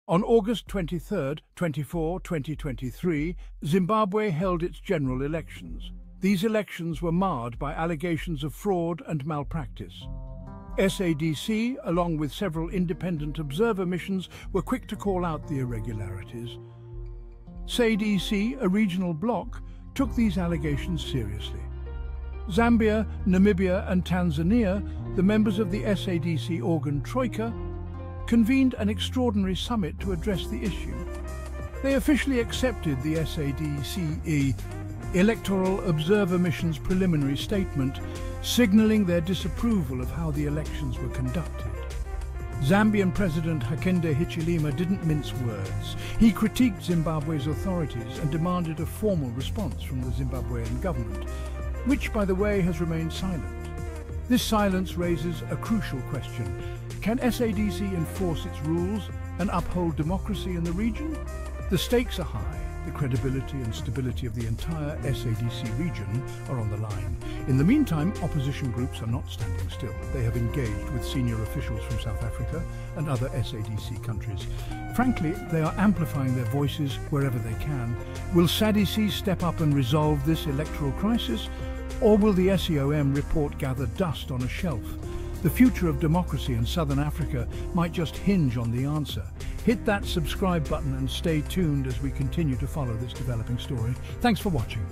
On August 23, 2023, Zimbabwe held its general elections. These elections were marred by allegations of fraud and malpractice. SADC, along with several independent observer missions, were quick to call out the irregularities. Sadc, a regional bloc, took these allegations seriously. Zambia, Namibia and Tanzania, the members of the SADC organ Troika, convened an extraordinary summit to address the issue. They officially accepted the SADC Electoral Observer Mission's preliminary statement, signalling their disapproval of how the elections were conducted. Zambian President Hakainde Hichilema didn't mince words. He critiqued Zimbabwe's authorities and demanded a formal response from the Zimbabwean government, which, by the way, has remained silent. This silence raises a crucial question. Can SADC enforce its rules and uphold democracy in the region? The stakes are high. The credibility and stability of the entire SADC region are on the line. In the meantime, opposition groups are not standing still. They have engaged with senior officials from South Africa and other SADC countries. Frankly, they are amplifying their voices wherever they can. Will Sadc step up and resolve this electoral crisis? Or will the SEOM report gather dust on a shelf? The future of democracy in Southern Africa might just hinge on the answer. Hit that subscribe button and stay tuned as we continue to follow this developing story. Thanks for watching.